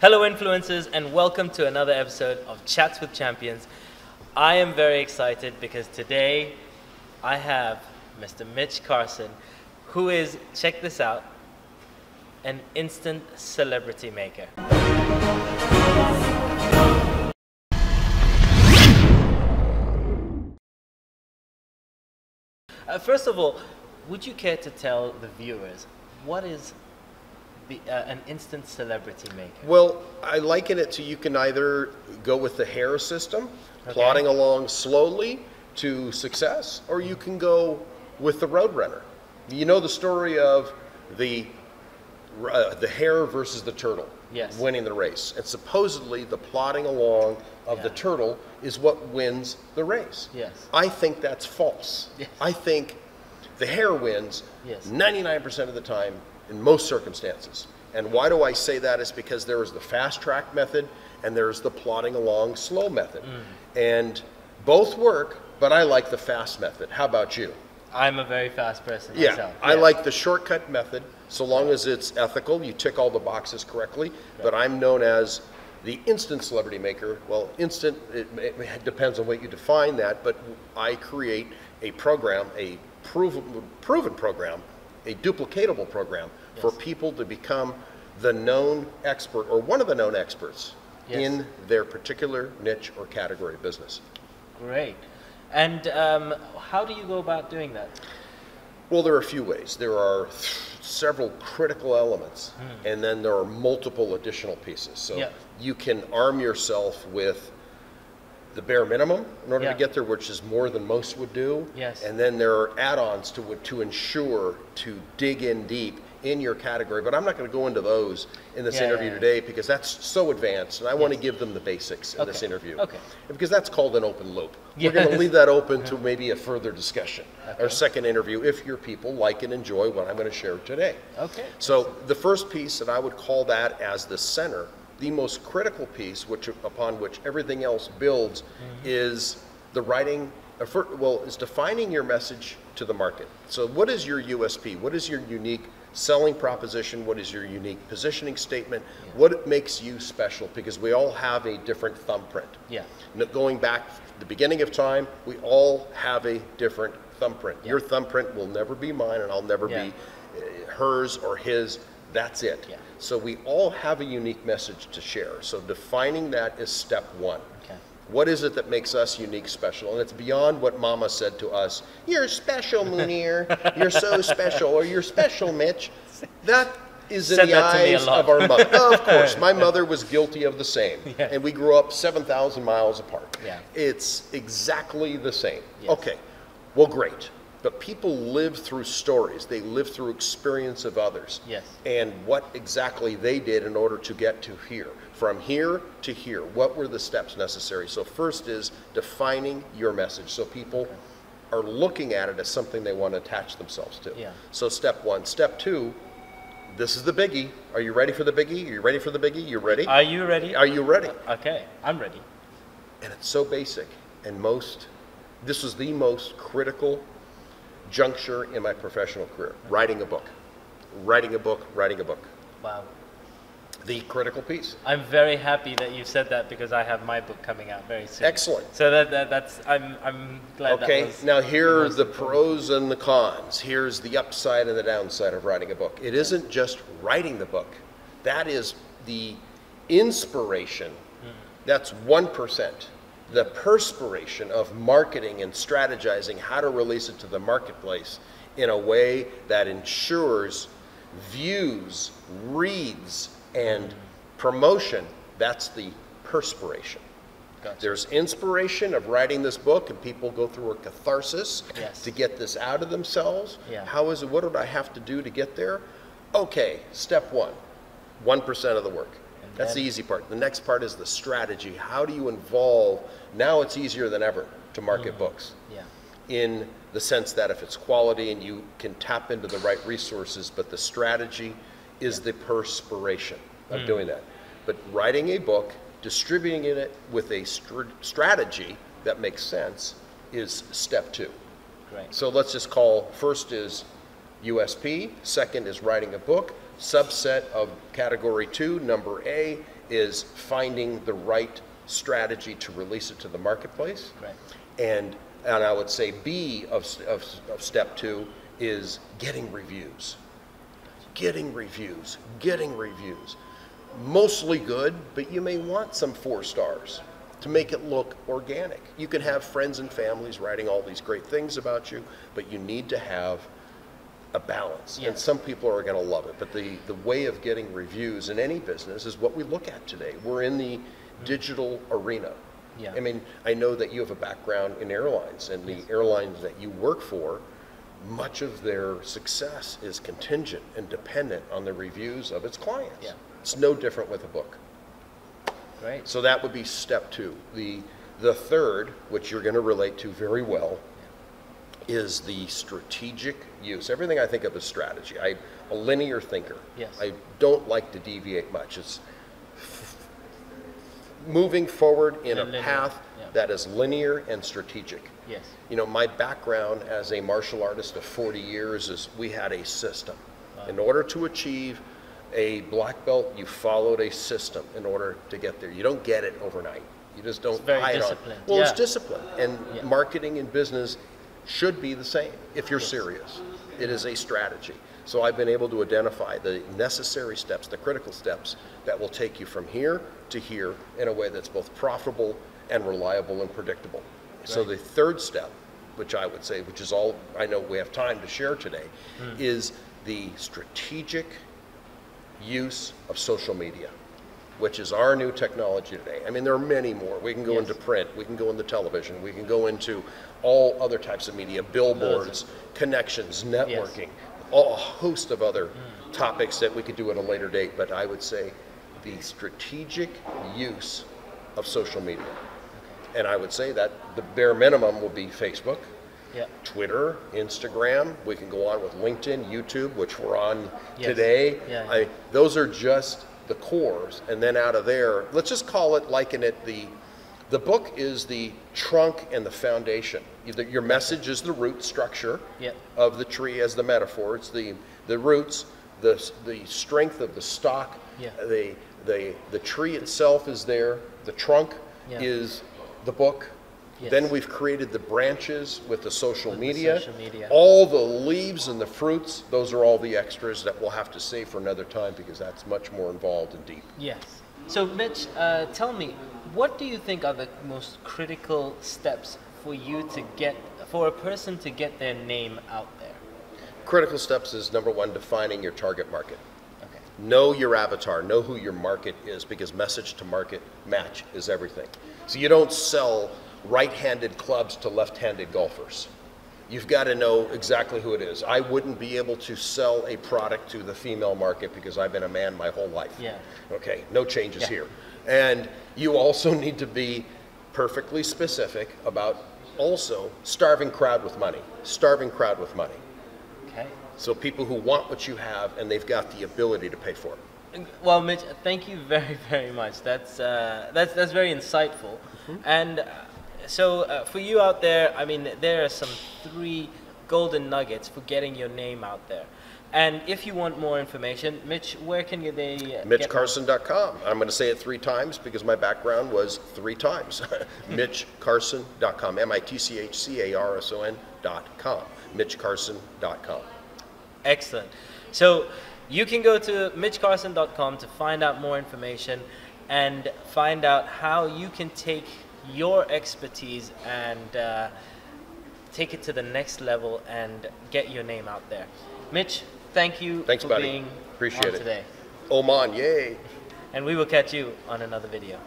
Hello influencers, and welcome to another episode of Chats with Champions. I am very excited because today I have Mr. Mitch Carson, who is, check this out, an instant celebrity maker. First of all, would you care to tell the viewers what is an instant celebrity maker? Well, I liken it to you can either go with the hair system, plodding along slowly to success, or you can go with the Roadrunner. You know the story of the hare versus the turtle winning the race. And supposedly the plodding along of the turtle is what wins the race. Yes. I think that's false. Yes. I think the hare wins 99% of the time in most circumstances. And why do I say that? Is because there is the fast track method and there's the plodding along slow method. And both work, but I like the fast method. How about you? I'm a very fast person myself. I like the shortcut method, so long as it's ethical, you tick all the boxes correctly, but I'm known as the instant celebrity maker. Well, instant, it depends on what you define that, but I create a program, a proven program, a duplicatable program for people to become the known expert or one of the known experts in their particular niche or category of business. Great. And how do you go about doing that? Well, there are a few ways. There are several critical elements, and then there are multiple additional pieces. So you can arm yourself with the bare minimum in order to get there, which is more than most would do. Yes. And then there are add-ons to ensure to dig in deep in your category. But I'm not going to go into those in this interview today because that's so advanced, and I want to give them the basics in this interview. Because that's called an open loop. We're going to leave that open to maybe a further discussion, our second interview, if your people like and enjoy what I'm going to share today. So the first piece, that I would call that as the center, the most critical piece upon which everything else builds is the writing, is defining your message to the market. So what is your USP? What is your unique selling proposition? What is your unique positioning statement? What makes you special? Because we all have a different thumbprint. Going back to the beginning of time, we all have a different thumbprint. Your thumbprint will never be mine, and I'll never be hers or his. That's it. So we all have a unique message to share. So defining that is step one. What is it that makes us unique, special? And it's beyond what Mama said to us. You're special, Muneer. You're so special. Or you're special, Mitch. That is in the eyes of our mother. Oh, of course, my mother was guilty of the same. And we grew up 7,000 miles apart. It's exactly the same. Okay, well, great. But people live through stories. They live through experience of others. And what exactly they did in order to get to here. From here to here, what were the steps necessary? So first is defining your message so people are looking at it as something they want to attach themselves to. So step one. Step two, this is the biggie. Are you ready for the biggie? Are you ready for the biggie? You ready? Are you ready? Are you ready? Okay, I'm ready. And it's so basic. And this was the most critical juncture in my professional career. Writing a book. Writing a book, writing a book. Wow. The critical piece. I'm very happy that you said that because I have my book coming out very soon. Excellent. So I'm glad that was now here are the pros and the cons. Here's the upside and the downside of writing a book. It isn't just writing the book. That is the inspiration. That's 1%. The perspiration of marketing and strategizing how to release it to the marketplace in a way that ensures views, reads, and promotion. That's the perspiration. There's inspiration of writing this book, and people go through a catharsis to get this out of themselves. What did I have to do to get there? Okay, step one, 1% of the work. That's the easy part. The next part is the strategy. How do you involve? Now it's easier than ever to market books. In the sense that if it's quality and you can tap into the right resources, but the strategy is the perspiration of doing that. But writing a book, distributing it with a strategy that makes sense is step two. So let's just call, first is USP, second is writing a book, subset of category 2, number A, is finding the right strategy to release it to the marketplace. Right. And I would say B of step 2 is getting reviews. Getting reviews. Mostly good, but you may want some 4 stars to make it look organic. You can have friends and families writing all these great things about you, but you need to have a balance. Yes. And some people are going to love it, but the way of getting reviews in any business is what we look at today. We're in the digital arena. Yeah. I mean, I know that you have a background in airlines, and the airlines that you work for, much of their success is contingent and dependent on the reviews of its clients. Yeah. It's no different with a book. Right. So that would be step 2. The third, which you're going to relate to very well, is the strategic use. Everything I think of as strategy. I'm a linear thinker. Yes. I don't like to deviate much. It's moving forward in a path that is linear and strategic. Yes. You know, my background as a martial artist of 40 years is we had a system. In order to achieve a black belt, you followed a system in order to get there. You don't get it overnight. You just don't buy it on. Well, it's discipline. And marketing and business should be the same if you're serious. It is a strategy. So I've been able to identify the necessary steps, the critical steps that will take you from here to here in a way that's both profitable and reliable and predictable. Right. So the third step, which I would say, which is all I know we have time to share today, is the strategic use of social media, which is our new technology today. I mean, there are many more. We can go into print, we can go into television, we can go into all other types of media, billboards, connections, networking, a host of other topics that we could do at a later date, but I would say the strategic use of social media. And I would say that the bare minimum will be Facebook, Twitter, Instagram. We can go on with LinkedIn, YouTube, which we're on today. Those are just the cores. And then out of there, let's just call it, liken it, the book is the trunk and the foundation. Your message is the root structure of the tree as the metaphor. It's the roots, the strength of the stock, the tree itself is there, the trunk is the book. Then we've created the branches with the social media. All the leaves and the fruits, those are all the extras that we'll have to save for another time because that's much more involved and deep. Yes. So Mitch, tell me, what do you think are the most critical steps for a person to get their name out there? Critical steps is number 1, defining your target market. Okay. Know your avatar, know who your market is, because message to market match is everything. So you don't sell right-handed clubs to left-handed golfers. You've got to know exactly who it is. I wouldn't be able to sell a product to the female market because I've been a man my whole life. Okay, no changes here. And you also need to be perfectly specific about also starving crowd with money. Starving crowd with money. Okay. So people who want what you have and they've got the ability to pay for it. Well, Mitch, thank you very, very much. That's very insightful. And so for you out there, I mean, there are some 3 golden nuggets for getting your name out there. And if you want more information, Mitch, where can they MitchCarson.com. I'm going to say it 3 times because my background was 3 times. MitchCarson.com. MitchCarson.com. MitchCarson.com. Excellent. So you can go to MitchCarson.com to find out more information and find out how you can take your expertise and take it to the next level and get your name out there. Mitch, thank you for being on today. Oman, yay. And we will catch you on another video.